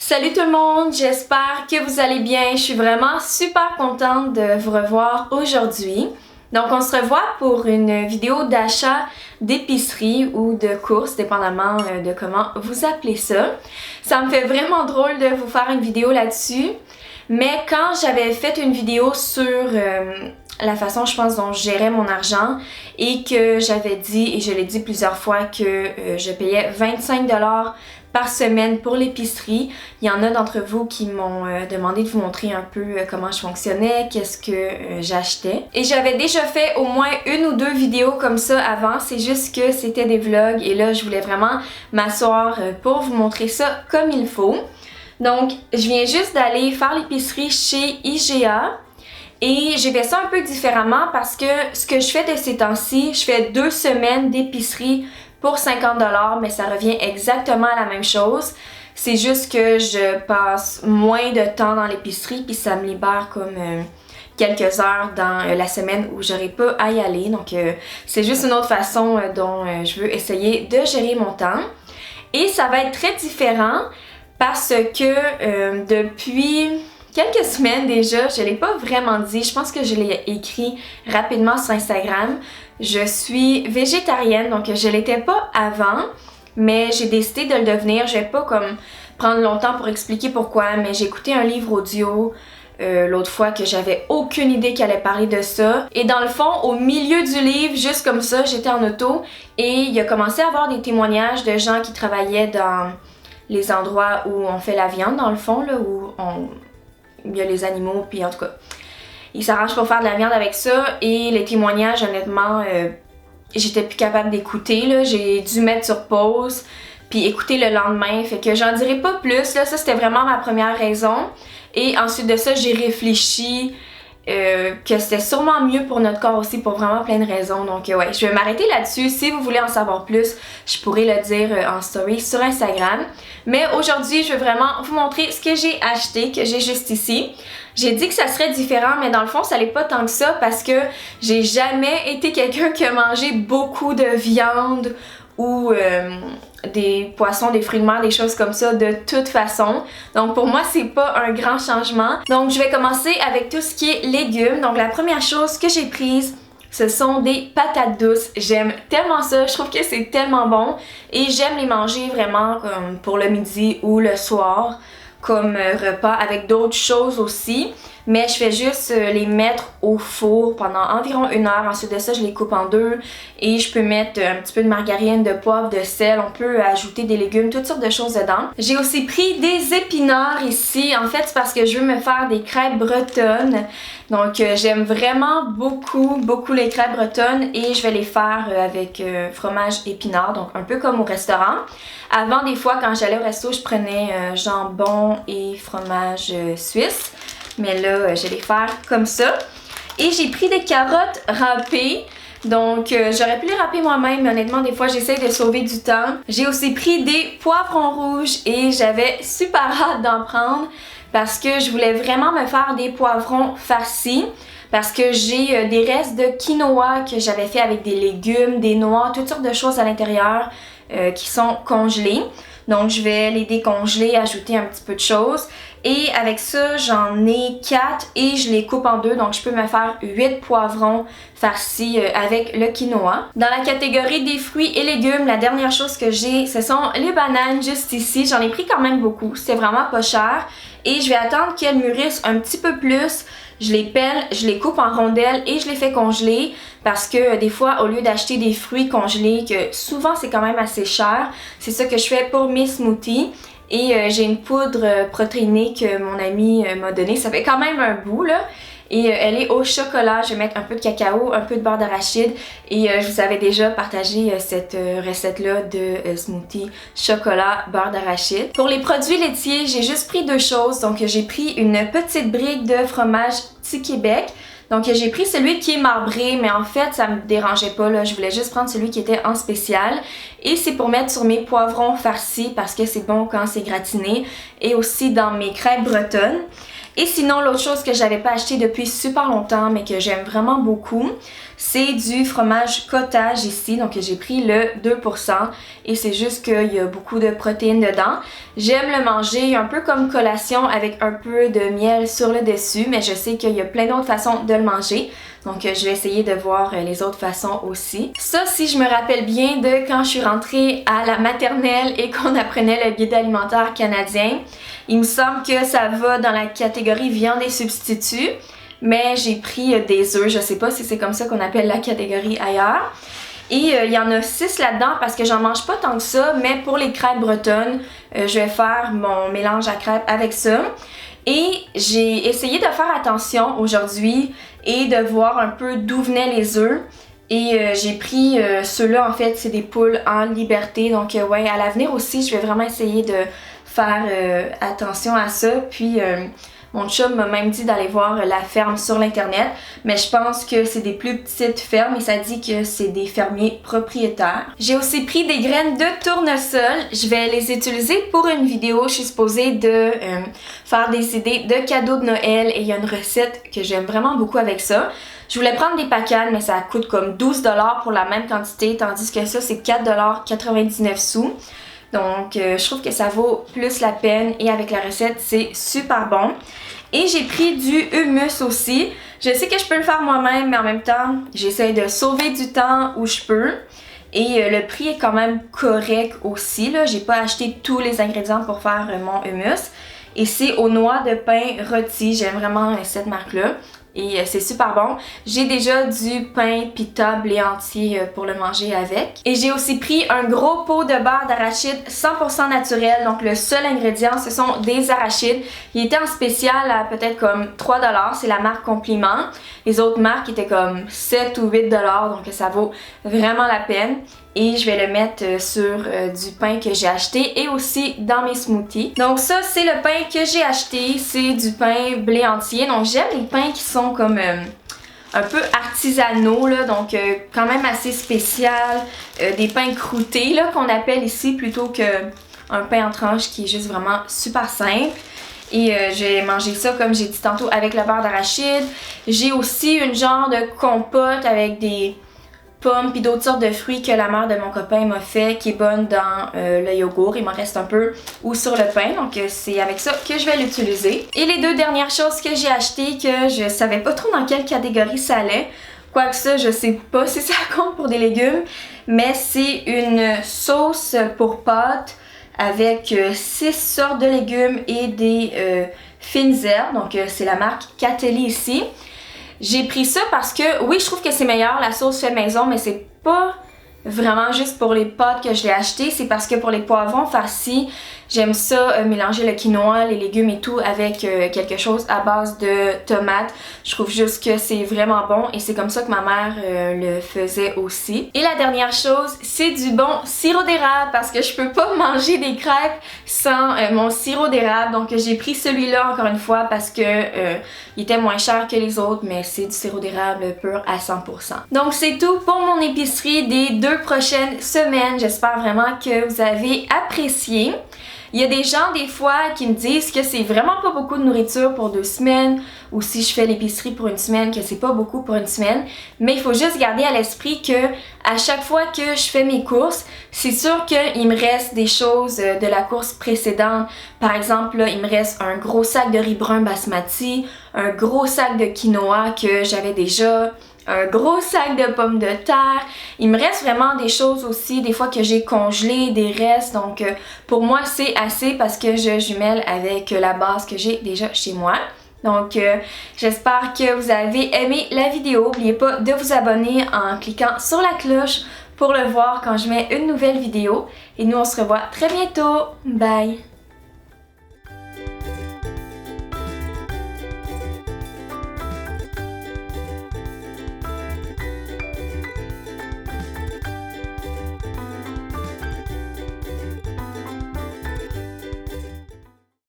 Salut tout le monde, j'espère que vous allez bien. Je suis vraiment super contente de vous revoir aujourd'hui. Donc on se revoit pour une vidéo d'achat d'épicerie ou de courses, dépendamment de comment vous appelez ça. Ça me fait vraiment drôle de vous faire une vidéo là-dessus. Mais quand j'avais fait une vidéo sur la façon, je pense, dont je gérais mon argent et que j'avais dit, et je l'ai dit plusieurs fois, que je payais 25$ par semaine pour l'épicerie. Il y en a d'entre vous qui m'ont demandé de vous montrer un peu comment je fonctionnais, qu'est-ce que j'achetais. Et j'avais déjà fait au moins une ou deux vidéos comme ça avant, c'est juste que c'était des vlogs et là je voulais vraiment m'asseoir pour vous montrer ça comme il faut. Donc je viens juste d'aller faire l'épicerie chez IGA. Et j'ai fait ça un peu différemment parce que ce que je fais de ces temps-ci, je fais 2 semaines d'épicerie pour 50$, mais ça revient exactement à la même chose. C'est juste que je passe moins de temps dans l'épicerie puis ça me libère comme quelques heures dans la semaine où j'aurai pas à y aller. Donc c'est juste une autre façon dont je veux essayer de gérer mon temps. Et ça va être très différent parce que depuis quelques semaines déjà, je l'ai pas vraiment dit, je pense que je l'ai écrit rapidement sur Instagram. Je suis végétarienne, donc je l'étais pas avant, mais j'ai décidé de le devenir. Je vais pas comme prendre longtemps pour expliquer pourquoi, mais j'ai écouté un livre audio l'autre fois que j'avais aucune idée qu'elle allait parler de ça. Et dans le fond, au milieu du livre, juste comme ça, j'étais en auto et il a commencé à avoir des témoignages de gens qui travaillaient dans les endroits où on fait la viande, dans le fond, là, où il y a les animaux, puis en tout cas, ils s'arrangent pour faire de la viande avec ça. Et les témoignages, honnêtement, j'étais plus capable d'écouter, là. J'ai dû mettre sur pause, puis écouter le lendemain. Fait que j'en dirai pas plus, là. Ça, c'était vraiment ma première raison. Et ensuite de ça, j'ai réfléchi que c'était sûrement mieux pour notre corps aussi, pour vraiment plein de raisons. Donc ouais, je vais m'arrêter là-dessus. Si vous voulez en savoir plus, je pourrais le dire en story sur Instagram. Mais aujourd'hui, je vais vraiment vous montrer ce que j'ai acheté, que j'ai juste ici. J'ai dit que ça serait différent, mais dans le fond, ça l'est pas tant que ça parce que j'ai jamais été quelqu'un qui a mangé beaucoup de viande ou des poissons, des fruits de mer, des choses comme ça de toute façon. Donc pour moi, c'est pas un grand changement. Donc je vais commencer avec tout ce qui est légumes. Donc la première chose que j'ai prise, ce sont des patates douces. J'aime tellement ça, je trouve que c'est tellement bon et j'aime les manger vraiment comme pour le midi ou le soir comme repas avec d'autres choses aussi. Mais je fais juste les mettre au four pendant environ 1 heure. Ensuite de ça, je les coupe en deux et je peux mettre un petit peu de margarine, de poivre, de sel. On peut ajouter des légumes, toutes sortes de choses dedans. J'ai aussi pris des épinards ici. En fait, c'est parce que je veux me faire des crêpes bretonnes. Donc, j'aime vraiment beaucoup les crêpes bretonnes et je vais les faire avec fromage épinard, donc un peu comme au restaurant. Avant, des fois, quand j'allais au resto, je prenais jambon et fromage suisse. Mais là, je vais les faire comme ça. Et j'ai pris des carottes râpées. Donc, j'aurais pu les râper moi-même, mais honnêtement, des fois, j'essaie de sauver du temps. J'ai aussi pris des poivrons rouges et j'avais super hâte d'en prendre parce que je voulais vraiment me faire des poivrons farcis. Parce que j'ai des restes de quinoa que j'avais fait avec des légumes, des noix, toutes sortes de choses à l'intérieur qui sont congelées. Donc je vais les décongeler, ajouter un petit peu de choses. Et avec ça, j'en ai 4 et je les coupe en deux. Donc je peux me faire 8 poivrons farcis avec le quinoa. Dans la catégorie des fruits et légumes, la dernière chose que j'ai, ce sont les bananes juste ici. J'en ai pris quand même beaucoup, c'est vraiment pas cher. Et je vais attendre qu'elles mûrissent un petit peu plus. Je les pèle, je les coupe en rondelles et je les fais congeler parce que des fois, au lieu d'acheter des fruits congelés, que souvent c'est quand même assez cher, c'est ça que je fais pour mes smoothies. Et j'ai une poudre protéinée que mon ami m'a donnée, ça fait quand même un bout là. Et elle est au chocolat, je vais mettre un peu de cacao, un peu de beurre d'arachide et je vous avais déjà partagé cette recette-là de smoothie chocolat, beurre d'arachide. Pour les produits laitiers, j'ai juste pris 2 choses. Donc j'ai pris une petite brique de fromage Petit Québec. Donc j'ai pris celui qui est marbré, mais en fait ça me dérangeait pas là, je voulais juste prendre celui qui était en spécial. Et c'est pour mettre sur mes poivrons farcis parce que c'est bon quand c'est gratiné et aussi dans mes crêpes bretonnes. Et sinon, l'autre chose que j'avais pas acheté depuis super longtemps mais que j'aime vraiment beaucoup, c'est du fromage cottage ici, donc j'ai pris le 2% et c'est juste qu'il y a beaucoup de protéines dedans. J'aime le manger un peu comme collation avec un peu de miel sur le dessus, mais je sais qu'il y a plein d'autres façons de le manger. Donc je vais essayer de voir les autres façons aussi. Ça, si je me rappelle bien de quand je suis rentrée à la maternelle et qu'on apprenait le guide alimentaire canadien, il me semble que ça va dans la catégorie viande et substituts, mais j'ai pris des œufs, je sais pas si c'est comme ça qu'on appelle la catégorie ailleurs. Et il y en a 6 là-dedans parce que j'en mange pas tant que ça, mais pour les crêpes bretonnes, je vais faire mon mélange à crêpes avec ça. Et j'ai essayé de faire attention aujourd'hui et de voir un peu d'où venaient les œufs. Et j'ai pris ceux-là, en fait, c'est des poules en liberté. Donc ouais, à l'avenir aussi, je vais vraiment essayer de faire attention à ça. Puis mon chum m'a même dit d'aller voir la ferme sur l'internet, mais je pense que c'est des plus petites fermes et ça dit que c'est des fermiers propriétaires. J'ai aussi pris des graines de tournesol. Je vais les utiliser pour une vidéo. Je suis supposée de faire des idées de cadeaux de Noël et il y a une recette que j'aime vraiment beaucoup avec ça. Je voulais prendre des pacanes, mais ça coûte comme 12$ pour la même quantité, tandis que ça, c'est 4,99$. Donc, je trouve que ça vaut plus la peine et avec la recette, c'est super bon. Et j'ai pris du hummus aussi. Je sais que je peux le faire moi-même, mais en même temps, j'essaie de sauver du temps où je peux. Et le prix est quand même correct aussi, là. J'ai pas acheté tous les ingrédients pour faire mon hummus. Et c'est aux noix de pain rôti. J'aime vraiment cette marque-là. Et c'est super bon. J'ai déjà du pain pita blé entier pour le manger avec. Et j'ai aussi pris un gros pot de beurre d'arachide 100% naturel. Donc le seul ingrédient, ce sont des arachides. Il était en spécial à peut-être comme 3$. C'est la marque Compliment. Les autres marques étaient comme 7 ou 8$. Donc ça vaut vraiment la peine. Et je vais le mettre sur du pain que j'ai acheté et aussi dans mes smoothies. Donc ça, c'est le pain que j'ai acheté. C'est du pain blé entier. Donc j'aime les pains qui sont comme un peu artisanaux, là, donc quand même assez spécial. Des pains croûtés là, qu'on appelle ici plutôt qu'un pain en tranche qui est juste vraiment super simple. Et j'ai mangé ça, comme j'ai dit tantôt, avec le beurre d'arachide. J'ai aussi une genre de compote avec des pommes puis d'autres sortes de fruits que la mère de mon copain m'a fait, qui est bonne dans le yogourt. Il m'en reste un peu ou sur le pain, donc c'est avec ça que je vais l'utiliser. Et les deux dernières choses que j'ai achetées, que je savais pas trop dans quelle catégorie ça allait, quoique ça, je sais pas si ça compte pour des légumes, mais c'est une sauce pour pâtes avec 6 sortes de légumes et des fines herbes, donc c'est la marque Catelli ici. J'ai pris ça parce que, oui, je trouve que c'est meilleur, la sauce fait maison, mais c'est pas vraiment juste pour les pâtes que je l'ai acheté, c'est parce que pour les poivrons farcis, j'aime ça mélanger le quinoa, les légumes et tout avec quelque chose à base de tomates. Je trouve juste que c'est vraiment bon et c'est comme ça que ma mère le faisait aussi. Et la dernière chose, c'est du bon sirop d'érable parce que je peux pas manger des crêpes sans mon sirop d'érable. Donc j'ai pris celui-là encore une fois parce que il était moins cher que les autres, mais c'est du sirop d'érable pur à 100%. Donc c'est tout pour mon épicerie des 2 prochaines semaines. J'espère vraiment que vous avez apprécié. Il y a des gens des fois qui me disent que c'est vraiment pas beaucoup de nourriture pour 2 semaines, ou si je fais l'épicerie pour 1 semaine, que c'est pas beaucoup pour 1 semaine. Mais il faut juste garder à l'esprit que à chaque fois que je fais mes courses, c'est sûr qu'il me reste des choses de la course précédente. Par exemple, là, il me reste un gros sac de riz brun basmati, un gros sac de quinoa que j'avais déjà, un gros sac de pommes de terre. Il me reste vraiment des choses aussi, des fois que j'ai congelé, des restes. Donc pour moi c'est assez parce que je jumelle avec la base que j'ai déjà chez moi. Donc j'espère que vous avez aimé la vidéo. N'oubliez pas de vous abonner en cliquant sur la cloche pour le voir quand je mets une nouvelle vidéo. Et nous on se revoit très bientôt. Bye!